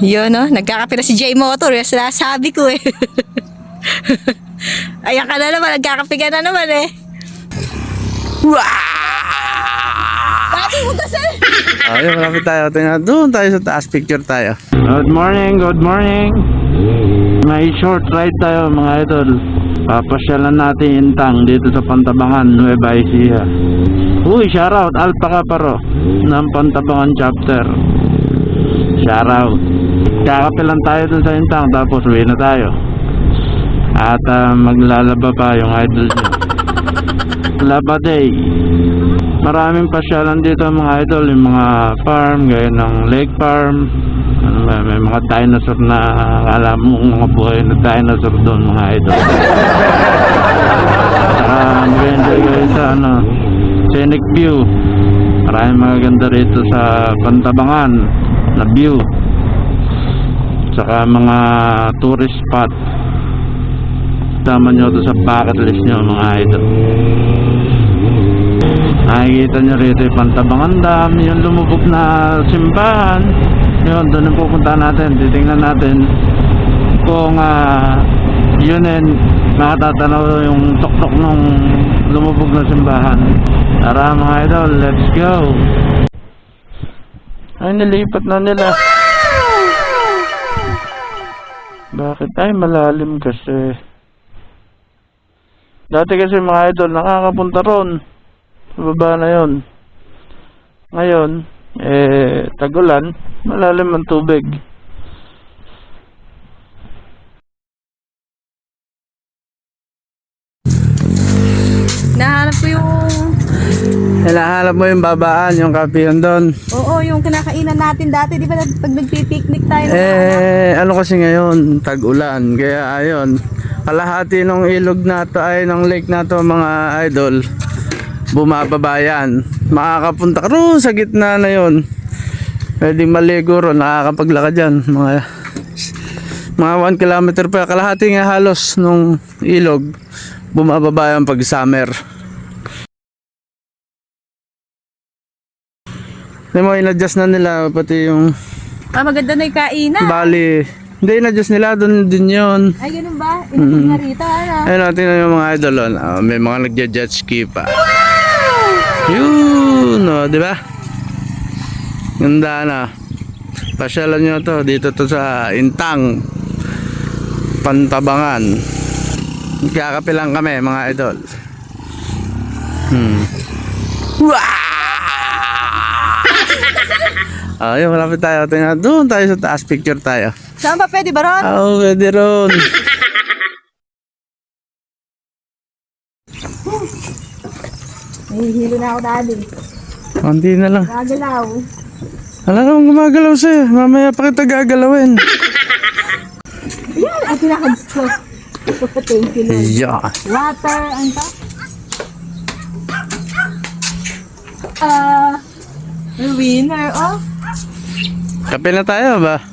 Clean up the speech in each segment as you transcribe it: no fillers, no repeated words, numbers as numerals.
Yun, no? Nagkakape na si J Motor. Yung sinasabi ko eh. Ayan ka na naman. Nagkakape ka na naman eh. Wow! Dati mo kasi. Ayun, malapit tayo. Tingnan, doon tayo sa taas. Picture tayo. Good morning, good morning. May short ride tayo mga idol. Papasyalan natin Intang dito sa Pantabangan, Nueva Ecija. Uy, shoutout Alpaca Paro ng Pantabangan chapter. Shoutout. Kakape lang tayo dun sa Intang tapos uwi na tayo. At maglalaba pa yung idol nyo. Laba day. Maraming pasyalan dito mga idol. Yung mga farm, gaya ng lake farm. May mga dinosaur na alam mo mga buhay na dinosaur doon mga idol. Saka mag-enjoy kayo sa scenic view. Maraming magaganda rito sa Pantabangan na view. Saka mga tourist spot. Tama nyo ito sa bucket list nyo mga idol. Nakikita nyo rito yung Pantabangan Dam, yung lumubog na simbahan. Yun, doon yung pupunta natin. Titingnan natin kung yun nakatatanaw yung tuktok ng lumubog na simbahan. Tara mga idol, let's go. Ay, nilipat na nila. Bakit? Ay, malalim kasi. Dati kasi mga idol, nakakapunta ron. Sa baba na yun. Ngayon, tagulan, malalim ang tubig. Nahanap ko yung... Hinahanap mo yung babaan, yung kape yun doon. Oo, yung kinakainan natin dati. Di ba pag nagpipiknik tayo? Ano kasi ngayon, tag-ulan. Kaya ayun, kalahati ng ilog na to ay ng lake na to mga idol. Bumababa yan. Makakapunta ka roon sa gitna na yun. Pwedeng maligo ron, nakakapaglakad dyan. Mga 1 kilometer pa. Kalahati nga halos nung ilog. Bumababa yan pag summer. Hindi mo, in-adjust na nila pati yung... maganda na yung kainan. Bali, hindi in-adjust nila, doon din yun. Ay, ganun ba? Inisip na rito, ano? Ayun natin na yung mga idol. May mga nagja-jet ski pa. Yun, di ba? Ganda na. Pasyalan nyo to. Dito to sa Intang, Pantabangan. Kakape lang kami mga idol. Ayun, malapit tayo. Tingnan, doon tayo sa taas. Picture tayo. Saan ba pwede ba ron? Oo, pwede ron. Nahihilo na ako, daddy. Konti na lang. Gagalaw. Wala namang gumagalaw sa'yo. Mamaya pa kita gagalawin. Yan, ang pinakagusto. Thank you, Lord. Yeah. Water, ano to? Winner, oh. Kape na tayo ba?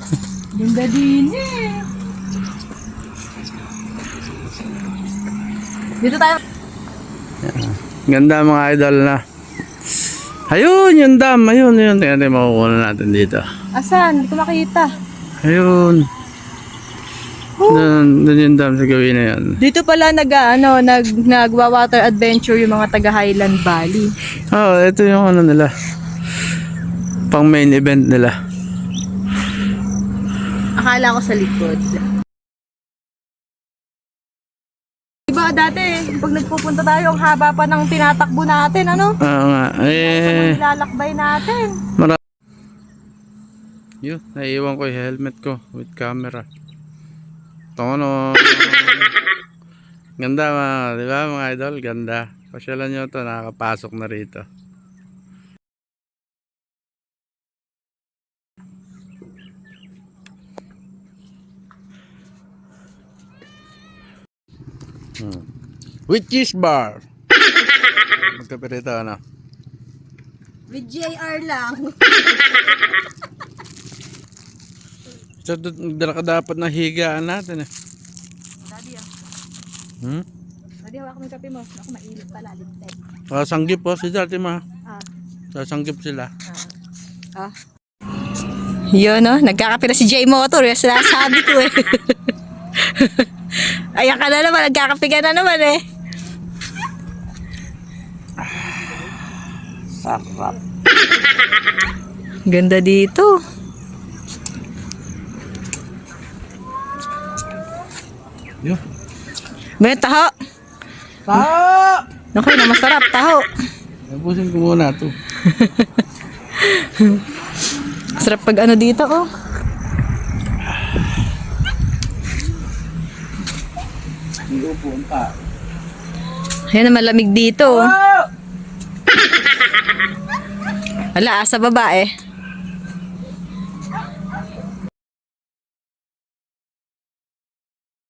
Ganda din eh. Dito tayo. Ganda mga idol na. Ayun, yung dam. Ayun. Tingnan natin makukuha natin dito. Asan? Hindi ko makita. Ayun. Doon yung dam sa gawin na yan. Dito pala nagwa-water adventure yung mga taga Highland Valley. Oh, ito yung ano nila. Pang main event nila. Akala ko sa likod. Diba dati, pag nagpupunta tayo, ang haba pa ng tinatakbo natin, ano? Oo nga. Nilalakbay natin. Yun, naiiwan ko yung helmet ko with camera. Ito ano. Ganda di ba mga idol? Ganda. Pasyalan nyo ito, nakakapasok na rito. With cheese bar. Magkape rito, ano? With JR lang. So, dapat na higaan natin eh. Daddy, Daddy, hawak mo yung kape mo. Ako mainit pala, lintek. Sanggip po si dati ma. Ah. Sasanggip sila. Yun, no? Nagkakape na si J Motor. Yung sinasabi ko eh. Ayan ka na naman. Nagkakape ka na naman eh. Sarap. Ganda dito. Yo. May taho. Taho! Naku, na masarap. Taho. Tapusin ko muna to. Sarap pag ano dito, oh. Hindi upunta. Ayan na malamig dito. Oh. Wala, sa babae.